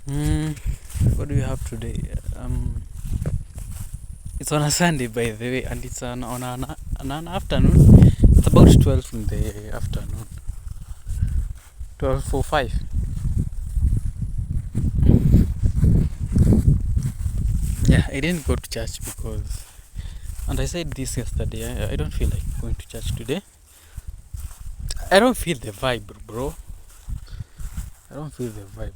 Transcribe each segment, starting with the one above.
Mm, what do you have today? It's on a Sunday, by the way, and it's on an afternoon. It's about 12 in the afternoon. 12:05. Yeah, I didn't go to church because, and I said this yesterday, I don't feel like going to church today. I don't feel the vibe, bro. I don't feel the vibe.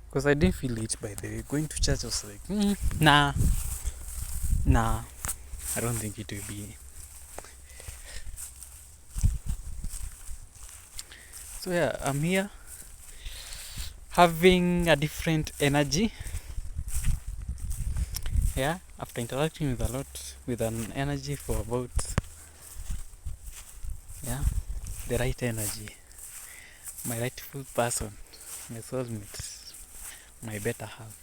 Because I didn't feel it, by the way. Going to church was like, nah, I don't think it will be. So yeah, I'm here having a different energy. Yeah, after interacting with a lot, with an energy for about, yeah, the right energy, my rightful person, my soulmate, my better half.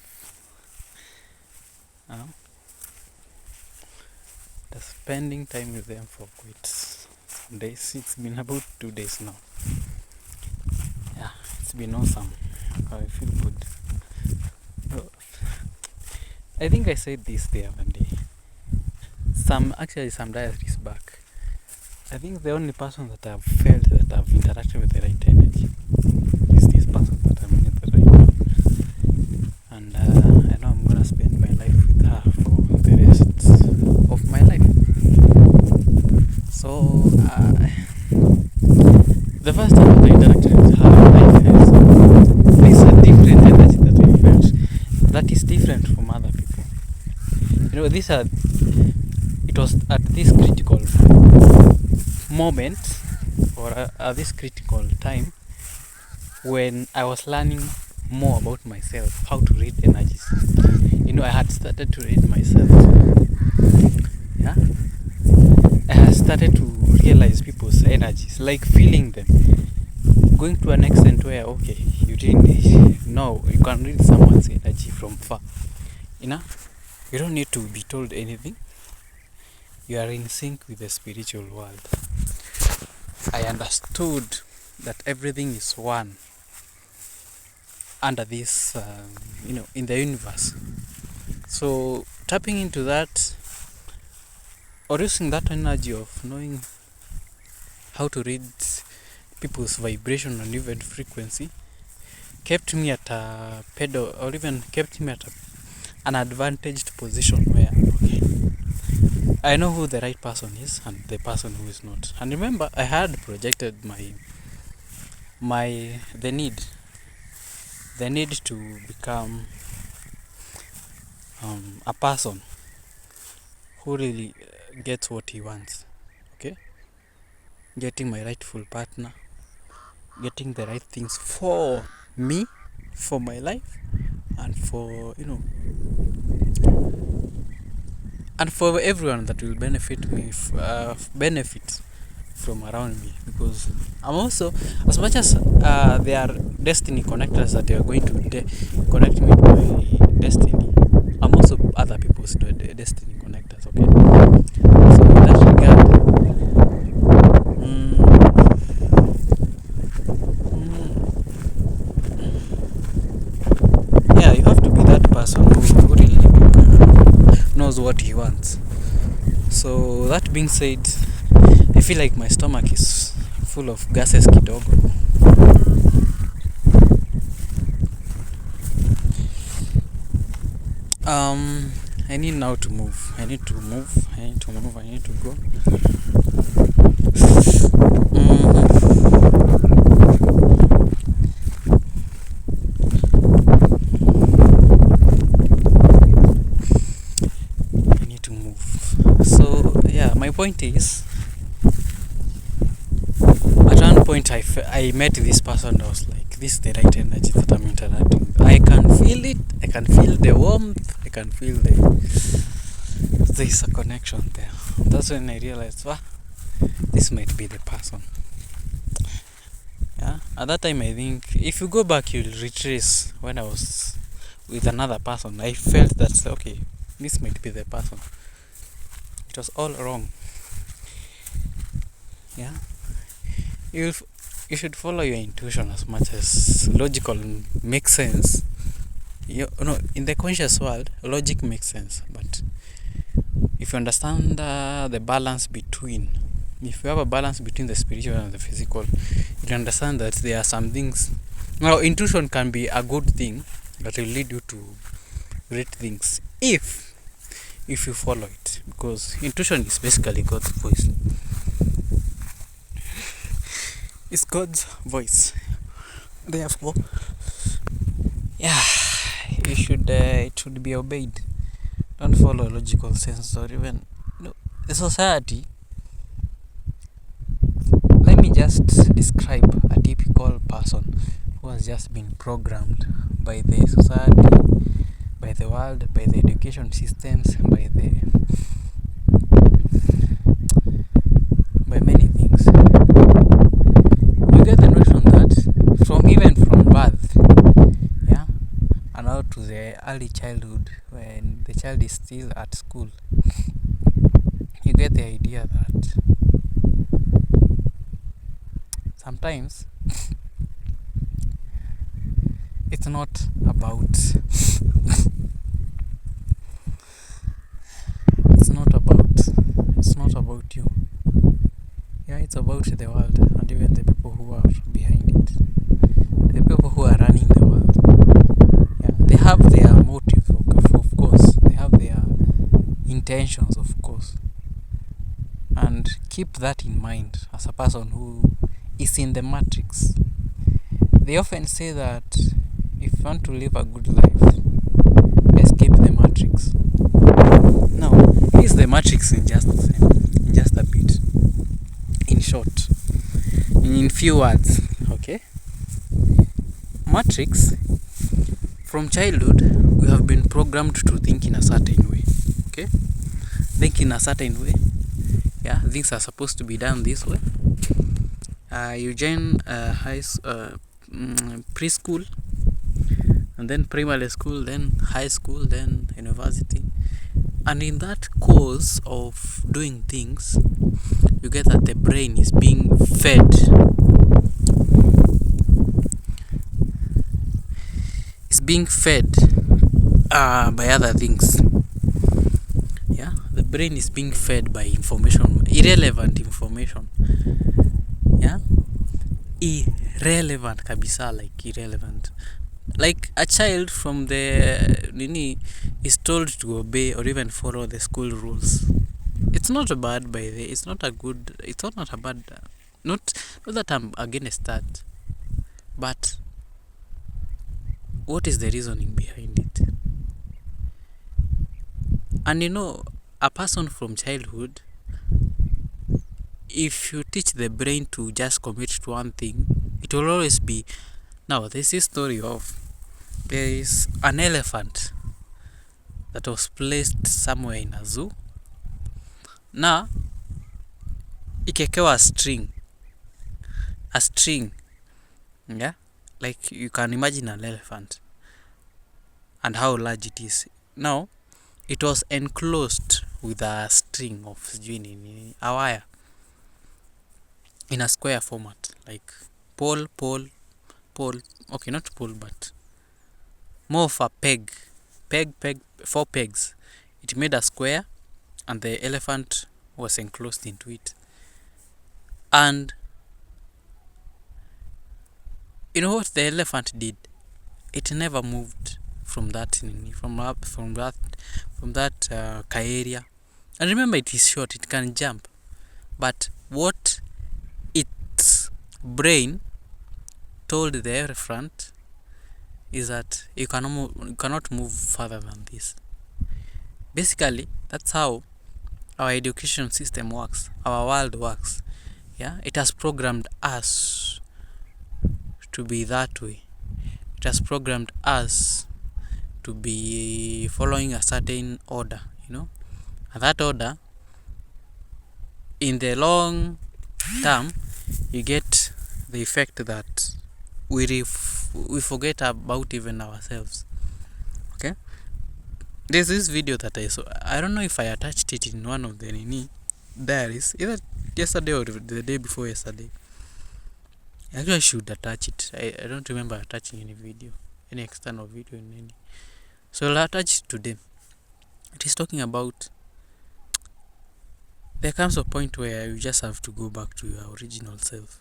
Uh, the spending time with them for quite some days. It's been about 2 days now. Yeah, it's been awesome. I feel good. Oh, I think I said this the other day. Some diaries back. I think the only person that I've felt that I've interacted with the right energy is this person that I'm with right now. And I know I'm gonna spend my life with her for the rest of my life. So the first time that I interacted with her, I felt there's a different energy that I felt that is different from other people. It was at this critical moment, or at this critical time, when I was learning more about myself, how to read energies. I had started to read myself. Yeah, I had started to realize people's energies, like feeling them, going to an extent where, okay, you didn't know, you can read someone's energy from far. You don't need to be told anything. You are in sync with the spiritual world. I understood that everything is one under this, in the universe. So tapping into that, or using that energy of knowing how to read people's vibration and even frequency, kept me at a pedal, or even kept me at an advantaged position where, okay, I know who the right person is and the person who is not. And remember, I had projected the need to become a person who really gets what he wants. Okay, getting my rightful partner, getting the right things for me, for my life, and for and for everyone that will benefit from around me. Because I'm also, as much as they are destiny connectors that they are going to connect me to my destiny, I'm also other people's destiny connectors. Okay, so in that regard, yeah, you have to be that person who really knows what he wants. So that being said, I feel like my stomach is full of gases kidogo. I need now to move. I need to move. I need to move. I need to go. I need to move. So yeah, my point is, at one point I met this person. I was like, this is the right energy that I'm interacting with. I can feel it. I can feel the warmth. I can feel there's a connection there. That's when I realized, this might be the person. Yeah, at that time, I think if you go back, you'll retrace when I was with another person. I felt that, okay, this might be the person. It was all wrong. Yeah, you you should follow your intuition as much as logical makes sense. In the conscious world, logic makes sense, but if you understand the balance between, if you have a balance between the spiritual and the physical, you understand that there are some things. Now, intuition can be a good thing that will lead you to great things if you follow it, because intuition is basically God's voice. It's God's voice. Therefore, yeah, it should be obeyed. Don't follow logical sense or even the society. Let me just describe a typical person who has just been programmed by the society, by the world, by the education systems, by many things. You get the notion that from birth, yeah, and out to the early childhood, when the child is still at school, you get the idea that sometimes it's not about you. Yeah, it's about the world and even the people who are behind it, the people who are running the world. Yeah, they have their motive, of course, they have their intentions, of course, and keep that in mind as a person who is in the matrix. They often say that if you want to live a good life, escape the matrix. Now, here's the matrix in just a bit, in short, in few words. Okay, matrix. From childhood, we have been programmed to think in a certain way. Okay, think in a certain way. Yeah, things are supposed to be done this way. You join preschool, and then primary school, then high school, then university, and in that course of doing things, you get that the brain is being fed. It's being fed by other things. Yeah, the brain is being fed by information, irrelevant information. Yeah, irrelevant kabisa, like irrelevant. Like a child from the nini is told to obey or even follow the school rules. It's not a bad, by the. It's not a good. It's not a bad. Not that I'm against that, but what is the reasoning behind it? And a person from childhood, if you teach the brain to just commit to one thing, it will always be. Now, this is story of, there is an elephant that was placed somewhere in a zoo. Now, ikekewa a string, yeah, like you can imagine an elephant and how large it is. Now, it was enclosed with a string of a wire in a square format, like pole. Okay, not pole, but more of a peg, 4 pegs. It made a square, and the elephant was enclosed into it. And you know what the elephant did? It never moved from that area. And remember, it is short; it can jump. But what its brain told the elephant is that you cannot move further than this. Basically, that's how our education system works, our world works. Yeah, it has programmed us to be that way. It has programmed us to be following a certain order, and that order, in the long term, you get the effect that we forget about even ourselves. Okay, there's this video that I saw. I don't know if I attached it in one of the diaries, either yesterday or the day before yesterday. Actually, I should attach it. I don't remember attaching any video, any external video in any. So I'll attach it today. It is talking about there comes a point where you just have to go back to your original self.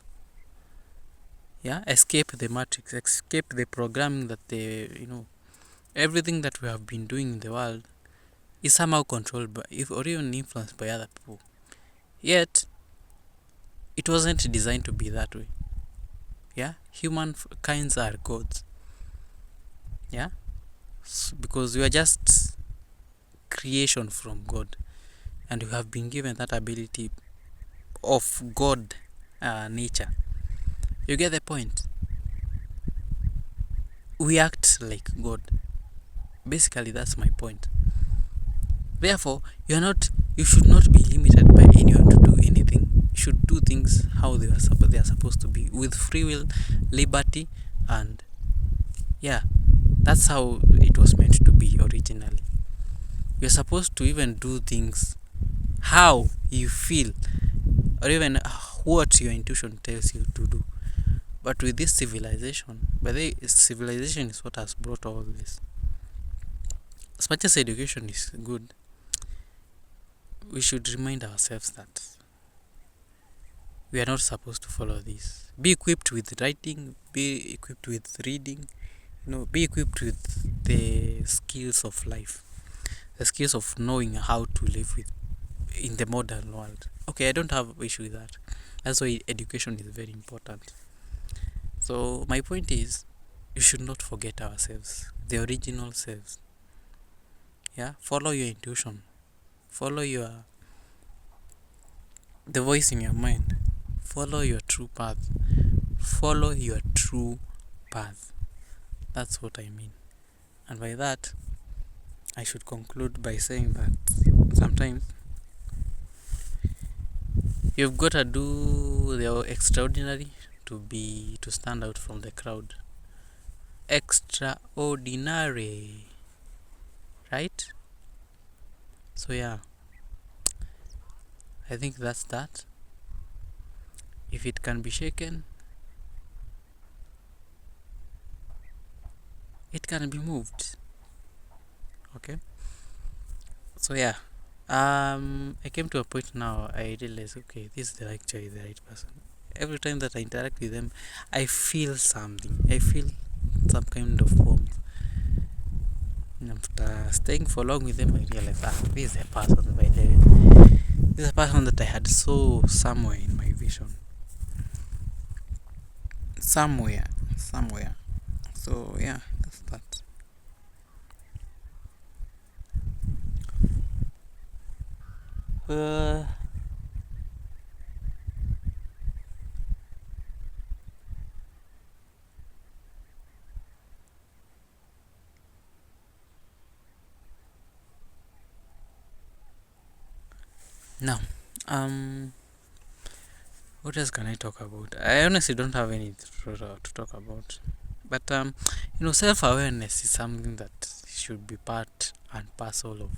Yeah, escape the matrix, escape the programming that everything that we have been doing in the world is somehow controlled by, if or even influenced by other people. Yet, it wasn't designed to be that way. Yeah, human kinds are gods. Yeah, because we are just creation from God, and we have been given that ability of God nature. You get the point? We act like God. Basically, that's my point. Therefore, you should not be limited by anyone to do anything. You should do things how they are supposed to be, with free will, liberty, and yeah, that's how it was meant to be originally. You're supposed to even do things how you feel, or even what your intuition tells you to do. But with this civilization, civilization is what has brought all this. As much as education is good, we should remind ourselves that we are not supposed to follow this. Be equipped with writing, be equipped with reading, be equipped with the skills of life, the skills of knowing how to live in the modern world. Okay, I don't have issue with that. That's why education is very important. So my point is, you should not forget ourselves, the original selves. Yeah, follow your intuition, follow the voice in your mind, follow your true path, follow your true path. That's what I mean. And by that, I should conclude by saying that sometimes you've got to do the extraordinary to stand out from the crowd. Extraordinary, right? So yeah, I think that's that. If it can be shaken, it can be moved. Okay. So yeah, I came to a point now. I realized, okay, this is the actually the right person. Every time that I interact with them, I feel something. I feel some kind of warmth. And after staying for long with them, I realized, this is a person, by the way. This is a person that I had saw somewhere in my vision. Somewhere. So yeah, that's that. Now, what else can I talk about? I honestly don't have any to talk about. But self-awareness is something that should be part and parcel of.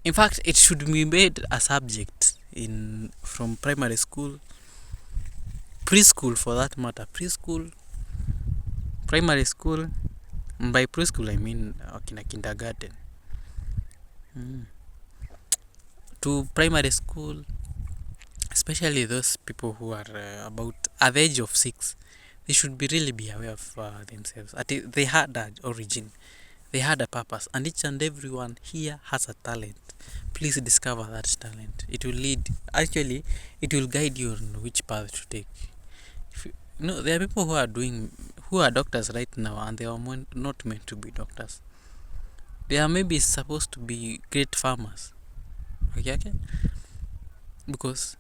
In fact, it should be made a subject from primary school, preschool for that matter, preschool, primary school. And by preschool, I mean kindergarten. To primary school, especially those people who are about at the age of 6, they should really be aware of themselves. They had an origin, they had a purpose, and each and everyone here has a talent. Please discover that talent. It will guide you on which path to take. There are people who are doctors right now, and they are not meant to be doctors. They are maybe supposed to be great farmers. Okay? Because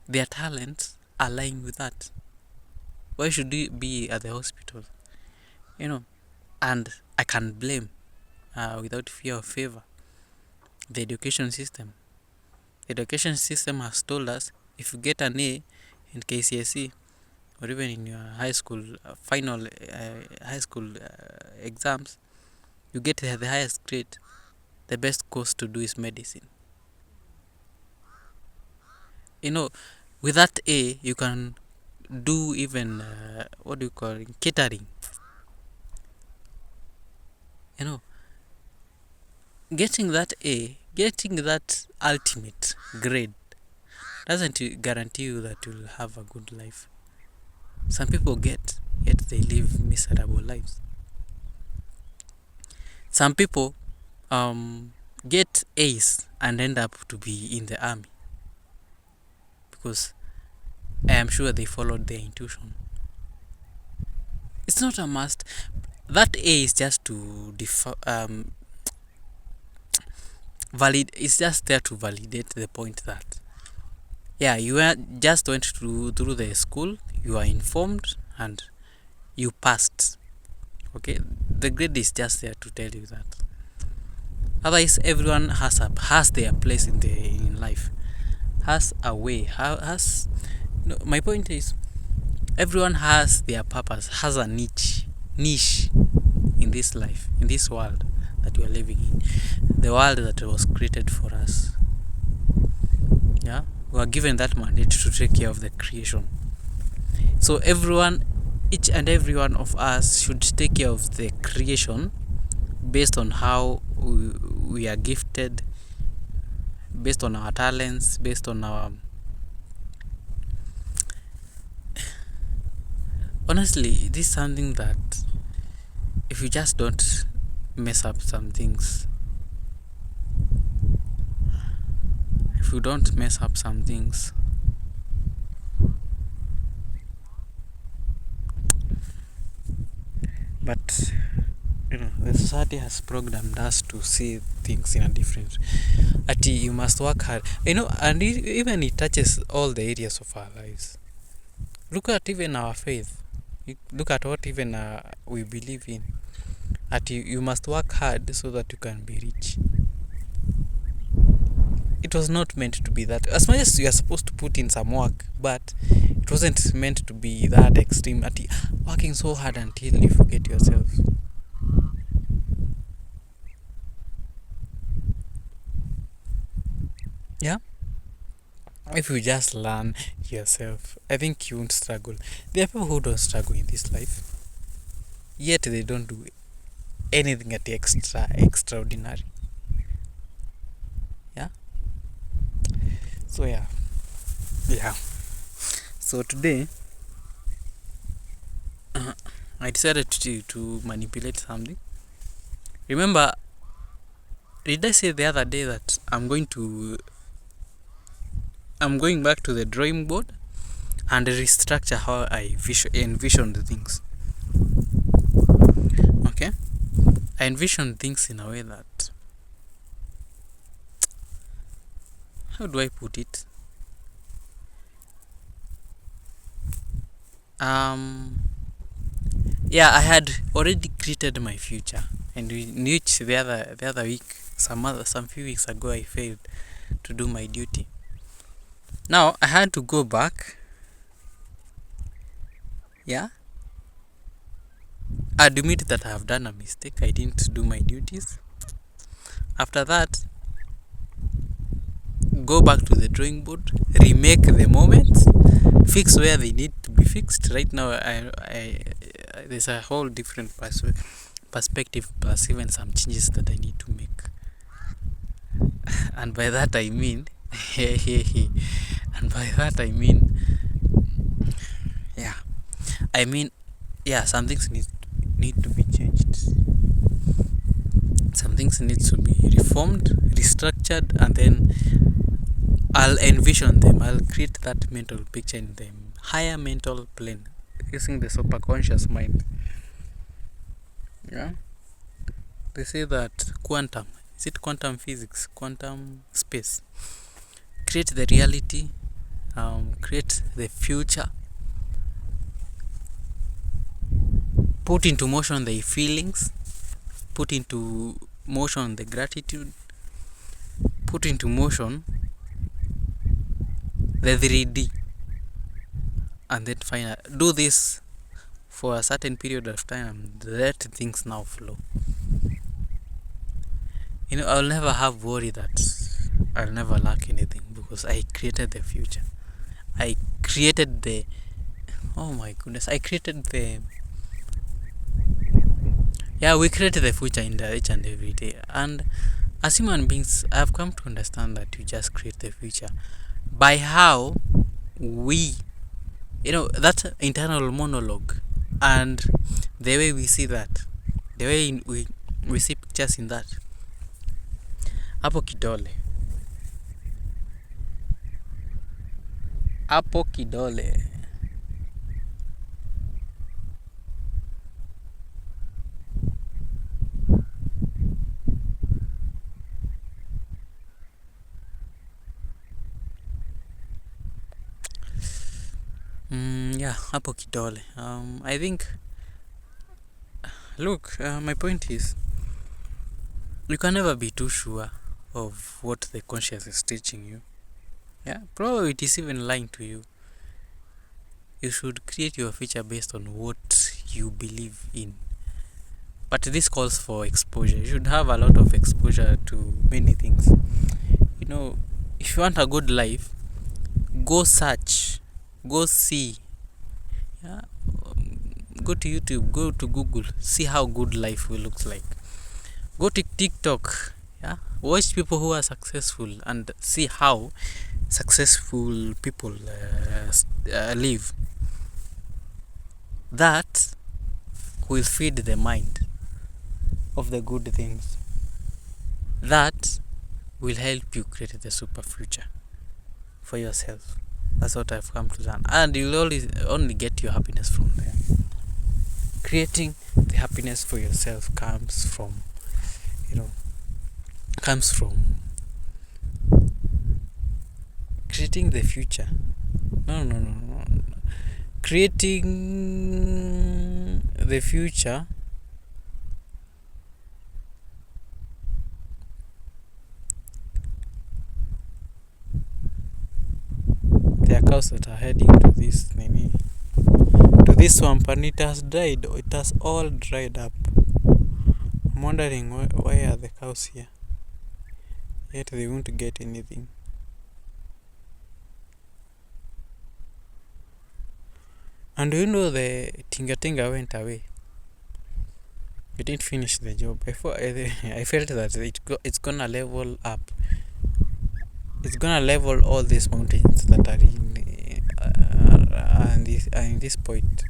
their talents align with that. Why should they be at the hospital? And I can blame, without fear of favor, the education system. The education system has told us, if you get an A in KCSE, or even in your high school final high school exams, you get the highest grade, the best course to do is medicine. you know, with that A, you can do even what do you call it, catering. You know, getting that A, getting that ultimate grade doesn't guarantee you that you'll have a good life. Some people get, yet they live miserable lives. Some people get A's and end up to be in the army because I am sure they followed their intuition. It's not a must. That A is just to it's just there to validate the point that yeah, you just went through the school, you are informed, and you passed. Okay, the grade is just there to tell you that. Otherwise, everyone has their place in life, has a way, has. No, my point is, everyone has their purpose, has a niche in this life, in this world that we are living in, the world that was created for us. Yeah, we are given that mandate to take care of the creation. So everyone, each and every one of us should take care of the creation based on how we are gifted, based on our talents, based on our... Honestly, this is something that if you just don't mess up some things, but the society has programmed us to see things in a different. You must work hard, and even it touches all the areas of our lives. Look at even our faith. Look at what even we believe in. You must work hard so that you can be rich. It was not meant to be that. As much as you are supposed to put in some work, but it wasn't meant to be that extreme. Working so hard until you forget yourself. Yeah? If you just learn yourself, I think you won't struggle. There are people who don't struggle in this life, yet they don't do anything at the extraordinary. Yeah? So yeah. So today, I decided to manipulate something. Remember, did I say the other day that I'm going back to the drawing board and restructure how I envision the things. Okay? I envision things in a way that, how do I put it? Yeah, I had already created my future, and in which the other week, some few weeks ago, I failed to do my duty. Now I had to go back. Yeah, admit that I have done a mistake. I didn't do my duties. After that, go back to the drawing board, remake the moments, fix where they need to be fixed. Right now, there's a whole different perspective, plus even some changes that I need to make. And by that I mean, some things need to be changed. Some things need to be reformed, restructured, and then I'll envision them. I'll create that mental picture in the higher mental plane using the superconscious mind. Yeah. They say that quantum physics, quantum space, create the reality, create the future, put into motion the feelings, put into motion the gratitude, put into motion the 3D, and then finally do this for a certain period of time and let things now flow. I'll never have worry that I'll never lack anything because I created the future. I created the, oh my goodness, I created the, yeah, we create the future in each and every day. And as human beings, I've come to understand that you just create the future by how we, that internal monologue and the way we see that, the way we see pictures in that. Hapo kidole. Hapo kidole. Yeah, hapo kidole. I think, look, my point is, you can never be too sure of what the conscious is teaching you. Yeah, probably it is even lying to you. You should create your future based on what you believe in. But this calls for exposure. You should have a lot of exposure to many things. If you want a good life, go search, go see. Yeah, go to YouTube, go to Google, see how good life will look like. Go to TikTok, yeah, watch people who are successful and see how successful people live. That will feed the mind of the good things. That will help you create the super future for yourself. That's what I've come to learn. And you'll only get your happiness from there. Creating the happiness for yourself comes from creating the future. No. Creating the future there are cows that are heading to this swamp, and it has dried. It has all dried up. I'm wondering why are the cows here? Yet they won't get anything. And the tinga went away. It didn't finish the job. I felt that it's gonna level up. It's gonna level all these mountains that are in this point.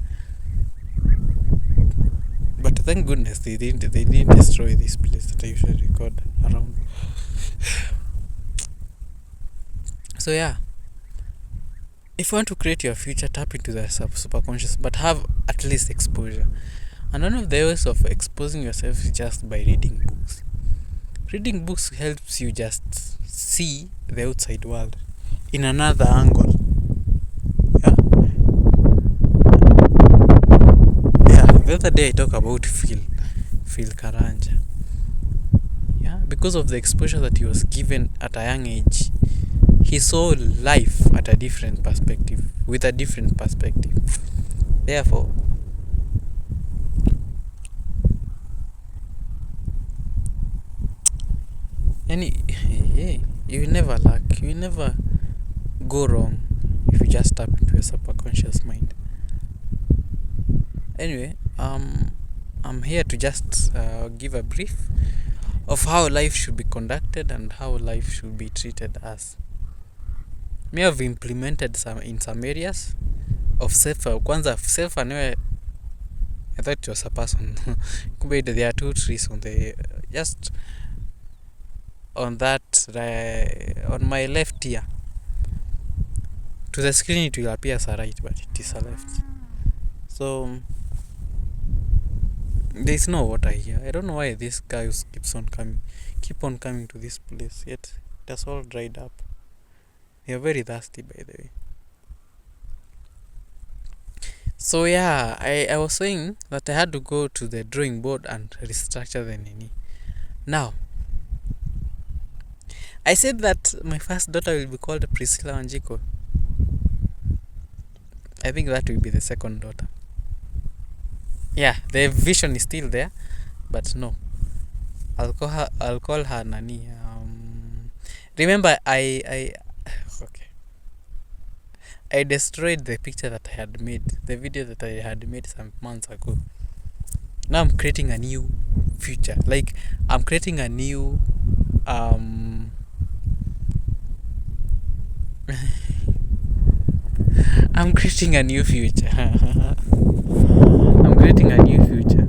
But thank goodness they didn't destroy this place that I usually record around. So yeah, if you want to create your future, tap into the superconscious, but have at least exposure. And one of the ways of exposing yourself is just by reading books. Reading books helps you just see the outside world in another angle. Yeah, the other day I talked about Phil Karanja. Yeah, because of the exposure that he was given at a young age, he saw life at a different perspective, with a different perspective. Therefore, you will never lack, you will never go wrong if you just tap into your subconscious mind. Anyway, I'm here to just give a brief of how life should be conducted and how life should be treated as. May have implemented in some areas of self. Anyway, I thought it was a person. There are two trees on the just on that on my left ear. To the screen it will appear as a right, but it is a left. So there is no water here. I don't know why this guy keep on coming to this place, yet it has all dried up. They are very thirsty, by the way. So yeah, I was saying that I had to go to the drawing board and restructure the nini. Now, I said that my first daughter will be called Priscilla Wanjiko. I think that will be the second daughter. Yeah, the vision is still there, but no. I'll call her Nani. Remember, okay. I destroyed the picture that I had made, the video that I had made some months ago. Now I'm creating a new future. Like I'm creating a new I'm creating a new future. I'm creating a new future.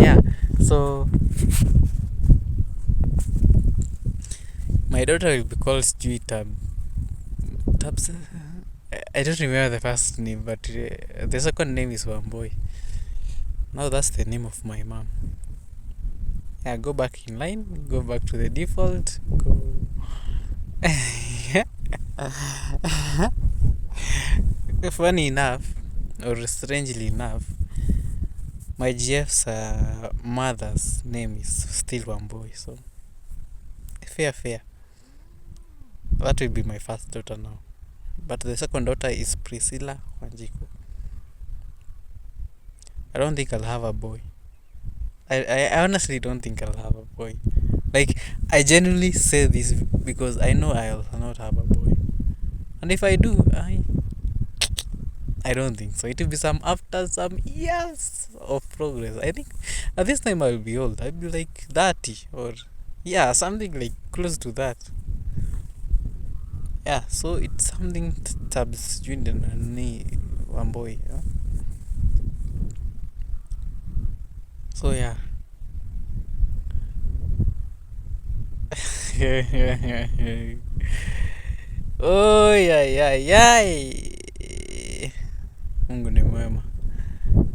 Yeah. So my daughter will be called Stewie Tabs. I don't remember the first name, but the second name is Wamboy. Now that's the name of my mom. Yeah, go back in line. Go back to the default. Go. Funny enough, or strangely enough, my GF's mother's name is still Wamboy. So fair. That will be my first daughter now. But the second daughter is Priscilla Wanjiku. I don't think I'll have a boy. I honestly don't think I'll have a boy. Like, I genuinely say this because I know I'll not have a boy. And if I do, I don't think so. It will be after some years of progress. I think at this time I'll be old. I'll be like 30 or something like close to that. Yeah, so it's something tabs Junior and one boy. Yeah? So yeah. Oh yeah. Mungu ni mwema.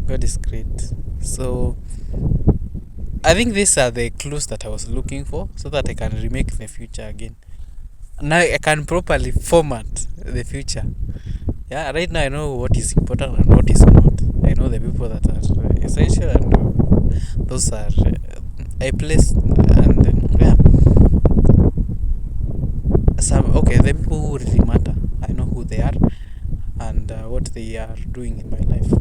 God is great. So I think these are the clues that I was looking for so that I can remake the future again. Now I can properly format the future. Yeah, right now I know what is important and what is not. I know the people that are essential and those are I placed and the people who really matter. I know who they are and what they are doing in my life.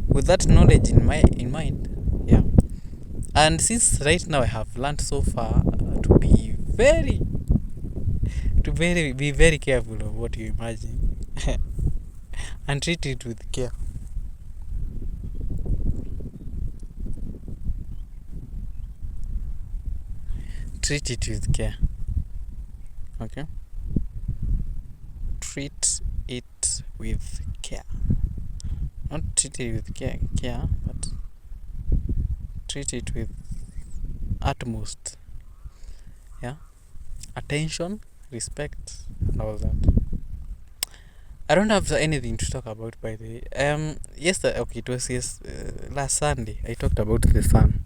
With that knowledge in mind, yeah. And since right now I have learned so far to be very careful of what you imagine and treat it with care. Treat it with care. Okay? Treat it with care. Not treat it with care, but treat it with utmost attention, respect, and all that. I don't have anything to talk about, by the way. It was last Sunday. I talked about the sun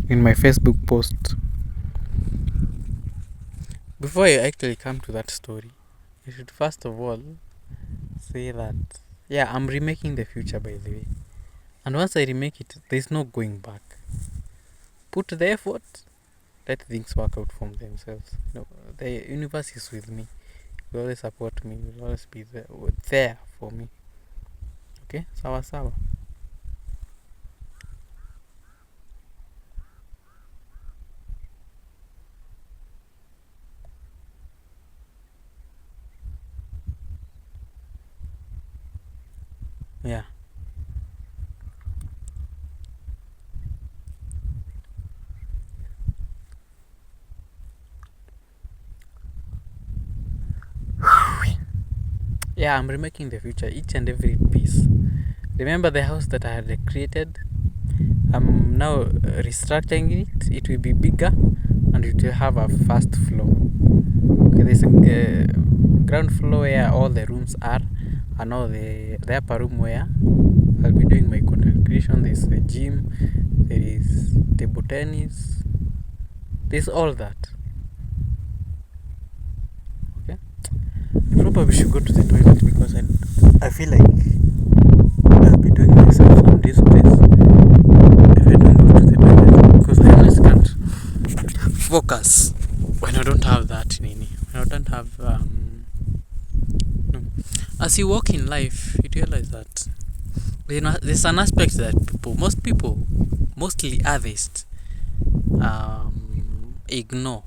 in my Facebook post. Before I actually come to that story, I should first of all say that I'm remaking the future, by the way. And once I remake it, there's no going back. Put the effort, let things work out from themselves. The universe is with me. It will always support me. It will always be there for me. Okay? Sawa. Yeah. Yeah, I'm remaking the future, each and every piece. Remember the house that I had created? I'm now restructuring it. It will be bigger and it will have a first floor. Okay, there's a ground floor where all the rooms are, and all the upper room where I'll be doing my content creation. There's a gym, there is table tennis, there's all that. Okay, probably should go to the toilet because I feel like I'll be doing myself some disgrace if I don't go to the toilet, because I always can't focus when I don't have that when I don't have as you walk in life, you realize that there's an aspect that mostly atheists ignore.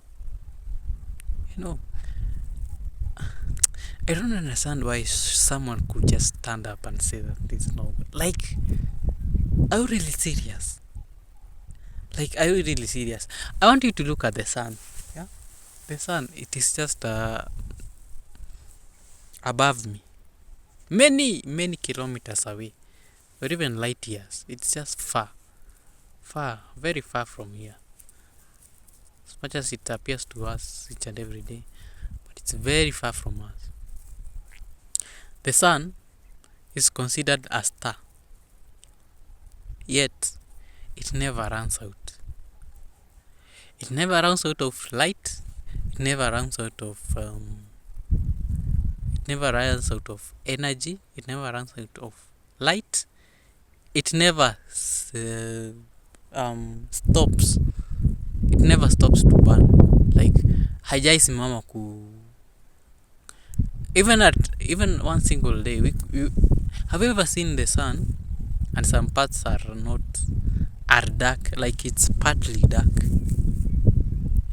I don't understand why someone could just stand up and say that it's not like. Are you really serious? Like, are you really serious? I want you to look at the sun. Yeah, the sun. It is just above me, many kilometers away, or even light years. It's just far, very far from here. As much as it appears to us each and every day, but it's very far from us. The sun is considered a star, yet it never runs out. It never runs out of light. It never runs out of energy. It never runs out of light. It never stops. It never stops to burn. Like, hajaisimama even one single day. Have you ever seen the sun and some parts are dark, like it's partly dark?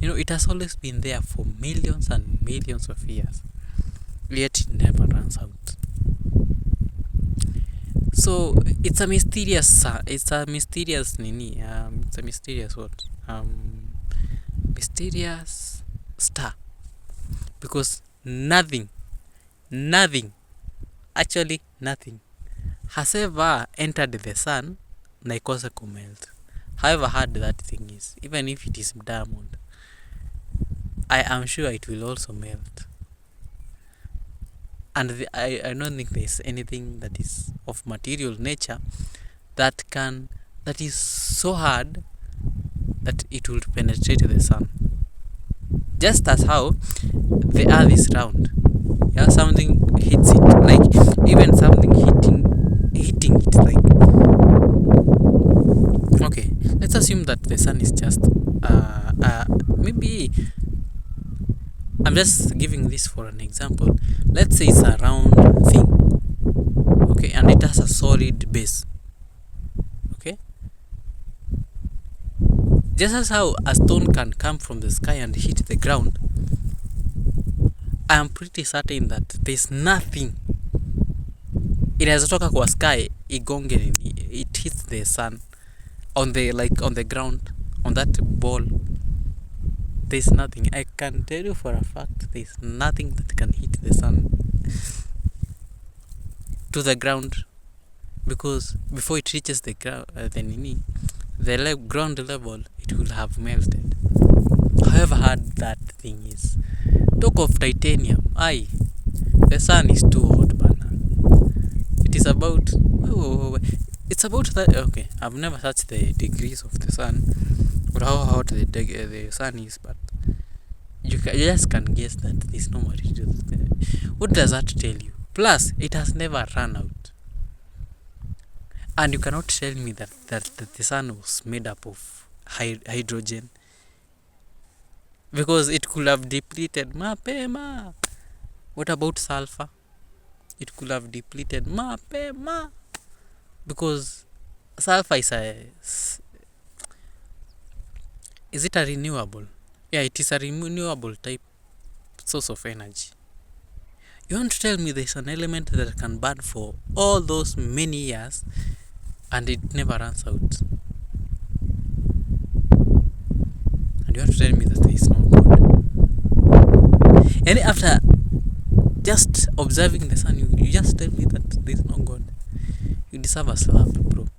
It has always been there for millions and millions of years, yet it never runs out. So it's a mysterious mysterious star, because nothing, actually nothing has ever entered the sun na ikose kumelt. However hard that thing is, even if it is diamond, I am sure it will also melt. And I don't think there's anything that is of material nature that is so hard that it will penetrate the sun. Just as how the earth is round. Yeah, something hits it, like even something hitting it, like, okay, let's assume that the sun is just maybe I'm just giving this for an example. Let's say it's a round thing, okay, and it has a solid base, okay. Just as how a stone can come from the sky and hit the ground, I am pretty certain that there's nothing inaweza kwa sky igonge, it hits the sun on the ground, on that ball. There's nothing. I can tell you for a fact, there's nothing that can hit the sun to the ground, because before it reaches the ground, the ground level, it will have melted. However hard that thing is. Talk of titanium. The sun is too hot, bana. It is about. It's about that. Okay, I've never touched the degrees of the sun or how hot the sun is, but you just can guess that there's no material. What does that tell you? Plus, it has never run out, and you cannot tell me that the sun was made up of hydrogen, because it could have depleted mapema. What about sulfur? It could have depleted mapema, because sulfur is it a renewable? Yeah, it is a renewable type source of energy. You want to tell me there's an element that can burn for all those many years and it never runs out? And you want to tell me that there is no God? And after just observing the sun, you just tell me that there is no God? You deserve a slap, bro.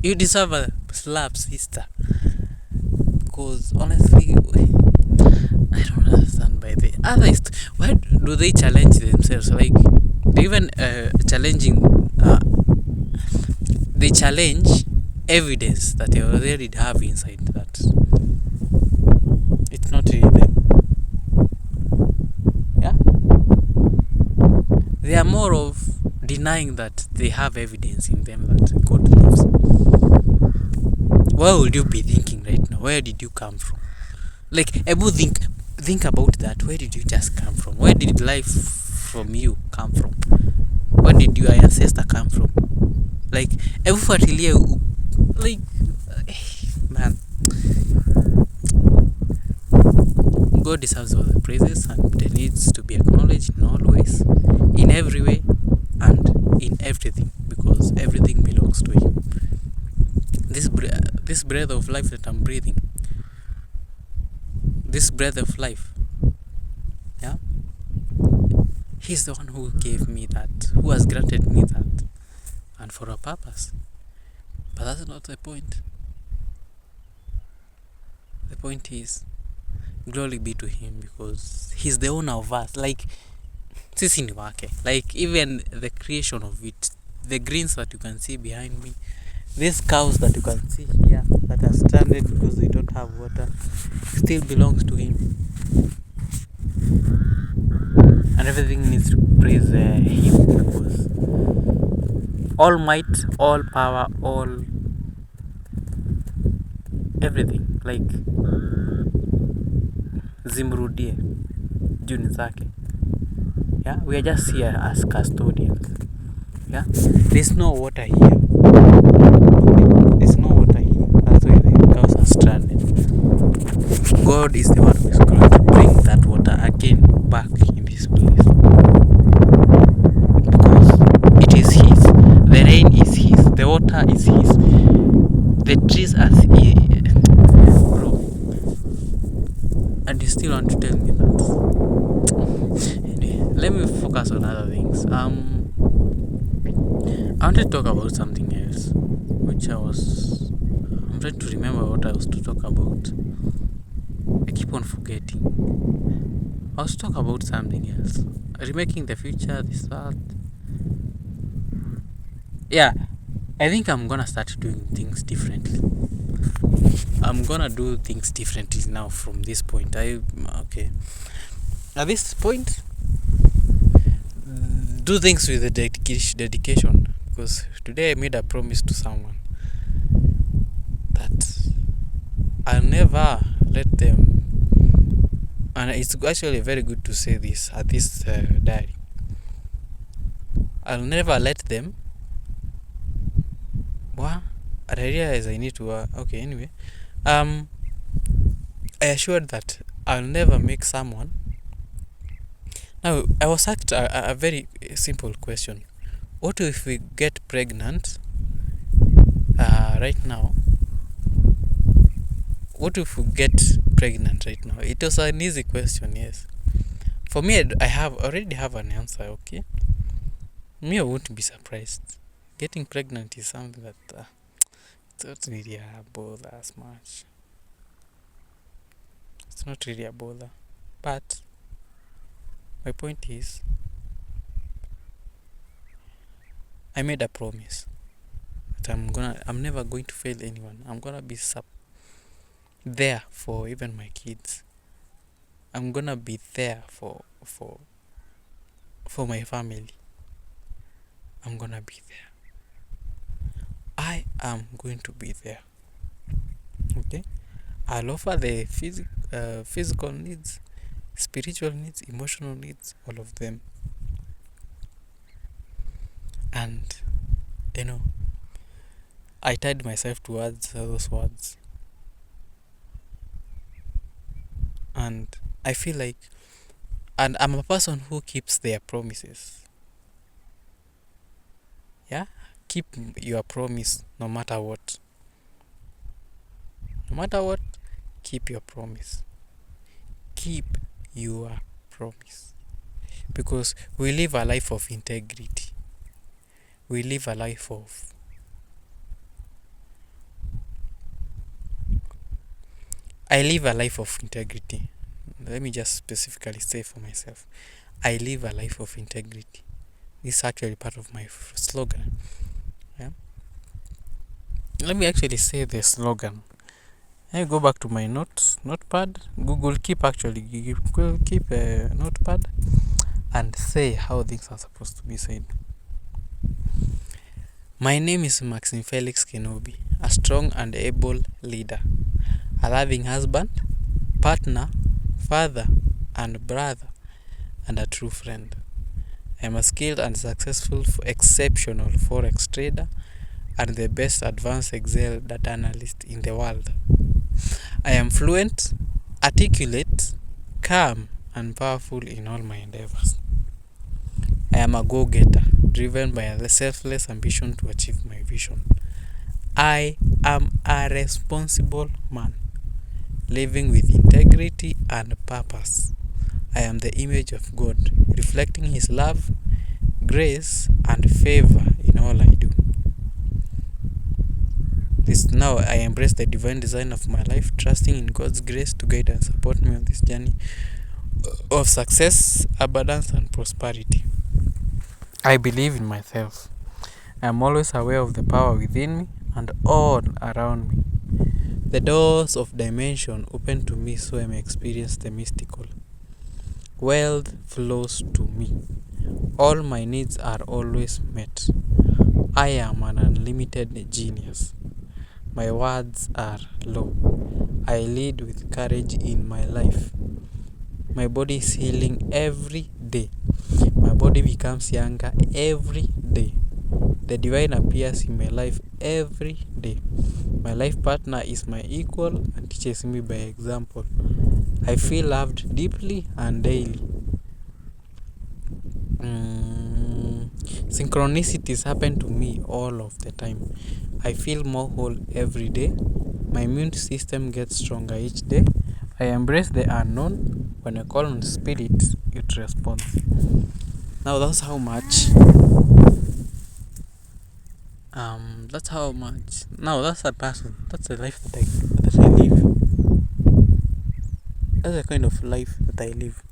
You deserve a slap, sister. Because honestly, I don't understand by the others. Why do they challenge themselves? Like, they even they challenge evidence that they already have inside that it's not really them. Yeah, they are more of denying that they have evidence in them that God lives. What would you be thinking right now? Where did you come from? Like, Ebu, think about that. Where did you just come from? Where did life from you come from? Where did your ancestor come from? Like, Ebu fuatilia, like, man, God deserves all the praises and it needs to be acknowledged in all ways, in every way, and in everything, because everything belongs to Him. This breath of life that I'm breathing, this breath of life, yeah, He's the one who gave me that, who has granted me that, and for a purpose. But that's not the point. The point is, glory be to Him, because He's the owner of us. Like, sisi ni wake. Like, even the creation of it, the greens that you can see behind me, these cows that you can see here that are stranded because they don't have water, still belongs to Him. And everything needs to praise Him, because all might, all power, all everything, like, zimrudie juni zake. Yeah, we are just here as custodians. Yeah, there's no water here. There's no water here. That's why the cows are stranded. God is the one who is going to bring that water again back in this place, because it is His. The rain is His. The water is His. The trees are His. Bro, and you still want to tell me that? Anyway, let me focus on other things. I wanted to talk about something else, which I'm trying to remember what I was to talk about. I keep on forgetting. I was to talk about something else. Remaking the future, this, that. Yeah, I think I'm gonna start doing things differently. I'm gonna do things differently now from this point. Okay. At this point, do things with the dedication. Because today I made a promise to someone that I'll never let them, and it's actually very good to say this at this diary, I'll never let them, what? I realize I need to, okay, anyway, I assured that I'll never make someone. Now, I was asked a very simple question. What if we get pregnant right now? What if we get pregnant right now? It was an easy question, yes. For me, I already have an answer, okay? Me, I won't be surprised. Getting pregnant is something that it's not really a bother as much. It's not really a bother. But my point is, I made a promise that I'm never going to fail anyone. I'm gonna be there for even my kids. I'm gonna be there for my family. I'm gonna be there. I am going to be there. Okay? I'll offer the physical needs, spiritual needs, emotional needs, all of them. And I tied myself towards those words. And I feel like, and I'm a person who keeps their promises. Yeah? Keep your promise no matter what. No matter what, keep your promise. Keep your promise. Because we live a life of integrity. We live a life of I live a life of integrity. Let me just specifically say for myself. I live a life of integrity. This is actually part of my slogan. Yeah? Let me actually say the slogan. I go back to my notepad. Google keep a notepad and say how things are supposed to be said. My name is Maxim Felix Kenobi, a strong and able leader, a loving husband, partner, father, and brother, and a true friend. I am a skilled and successful, exceptional forex trader and the best advanced Excel data analyst in the world. I am fluent, articulate, calm and powerful in all my endeavors. I am a go-getter, driven by a selfless ambition to achieve my vision. I am a responsible man, living with integrity and purpose. I am the image of God, reflecting His love, grace, and favor in all I do. Now I embrace the divine design of my life, trusting in God's grace to guide and support me on this journey of success, abundance, and prosperity. I believe in myself. I am always aware of the power within me and all around me. The doors of dimension open to me so I may experience the mystical. Wealth flows to me. All my needs are always met. I am an unlimited genius. My words are low. I lead with courage in my life. My body is healing every day. My body becomes younger every day. The divine appears in my life every day. My life partner is my equal and teaches me by example. I feel loved deeply and daily. Synchronicities happen to me all of the time. I feel more whole every day. My immune system gets stronger each day. I embrace the unknown. When I call on spirit, it responds. Now that's how much. That's how much. Now that's a person. That's a life that I live. That's the kind of life that I live.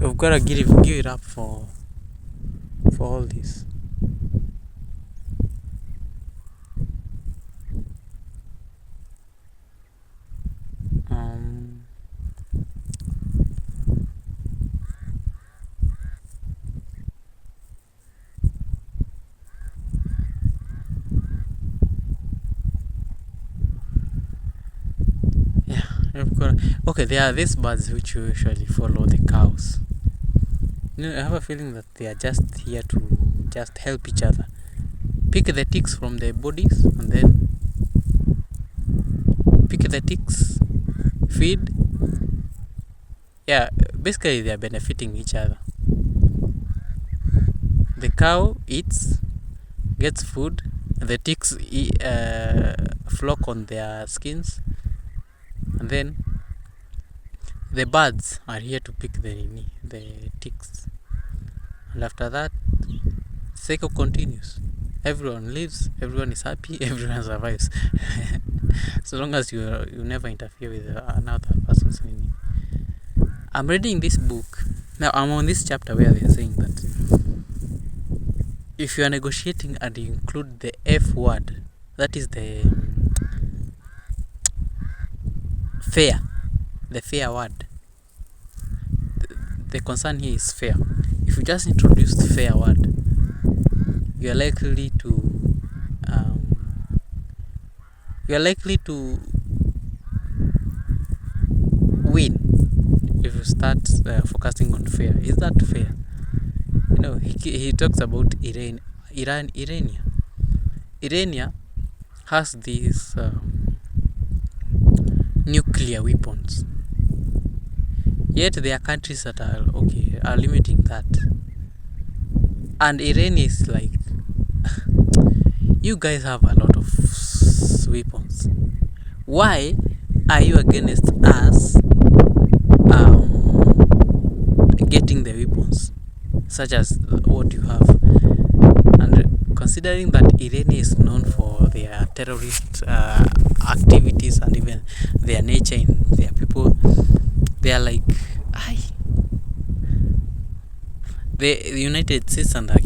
You've gotta give it up for all this. Okay, there are these birds which usually follow the cows. I have a feeling that they are just here to just help each other. Pick the ticks from their bodies and then pick the ticks, feed. Yeah, basically they are benefiting each other. The cow eats, gets food, the ticks flock on their skins, and then the birds are here to pick the ticks. And after that, cycle continues. Everyone lives, everyone is happy, everyone survives. So long as you never interfere with another person's meaning. I'm reading this book. Now I'm on this chapter where they're saying that if you are negotiating and you include the F word, that is the fair word. The concern here is fair. If you just introduce the fair word, you are likely to win if you start focusing on fair. Is that fair? He talks about Irania. Irania has these nuclear weapons. Yet there are countries that are limiting that. And Iran is like, you guys have a lot of weapons. Why are you against us getting the weapons such as what you have? And considering that Iran is known for their terrorist activities and even their nature in their people, they are like, the United States and UK,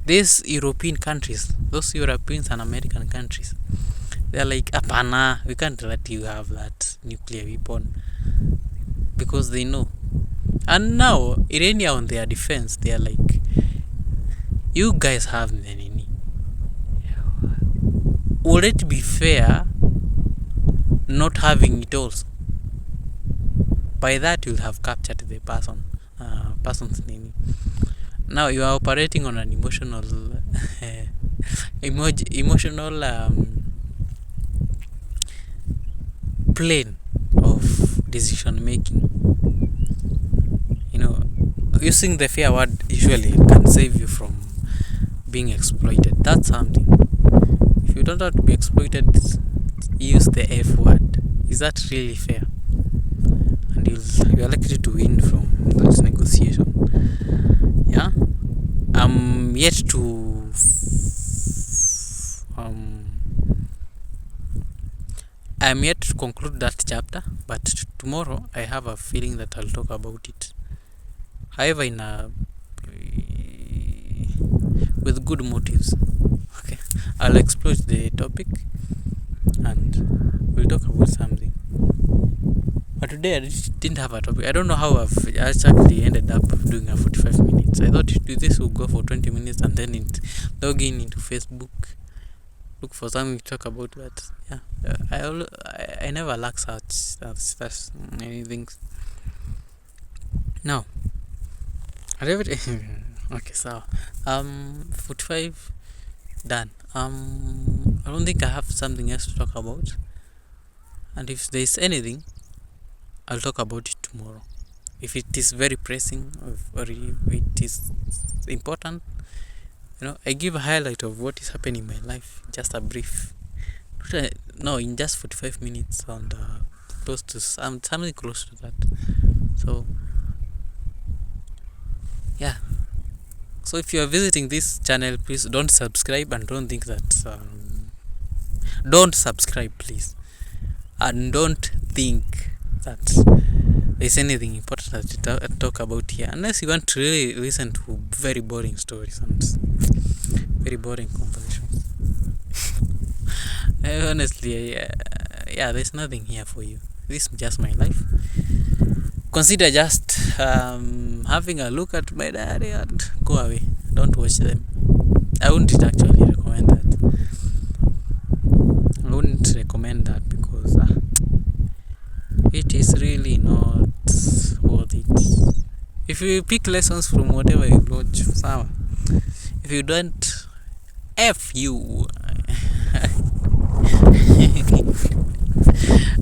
these European countries, those Europeans and American countries, they are like, apana, we can't let you have that nuclear weapon, because they know. And now Irania on their defense, they are like, you guys have the nini. Would it be fair not having it also? By that you'll have captured the person's name. Now you are operating on an emotional plane of decision making. Using the fair word usually can save you from being exploited. That's something. If you don't want to be exploited, use the F word. Is that really fair? And you are likely to win from that negotiation. Yeah, I'm yet to conclude that chapter, but tomorrow I have a feeling that I'll talk about it. However, with good motives. Okay, I'll explore the topic and we'll talk about something. But today I didn't have a topic. I don't know how I've actually ended up doing a 45 minutes. I thought this would go for 20 minutes and then log in into Facebook, look for something to talk about. But yeah, I never lack such many things. Now, okay, so 45 done. I don't think I have something else to talk about, and if there's anything, I'll talk about it tomorrow. If it is very pressing or if it is important, I give a highlight of what is happening in my life, just a brief. No, in just 45 minutes and close to something close to that. So yeah. So if you are visiting this channel, please don't subscribe and don't think that don't subscribe, please, and don't think that there's anything important to talk about here, unless you want to really listen to very boring stories and very boring conversations. Honestly, there's nothing here for you. This is just my life. Consider just having a look at my diary and go away. Don't watch them. I wouldn't actually recommend that. I wouldn't recommend that because it is really not worth it. If you pick lessons from whatever you watch, sour. If you don't, F you.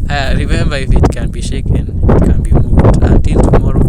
Remember, if it can be shaken, it can be moved. Until tomorrow.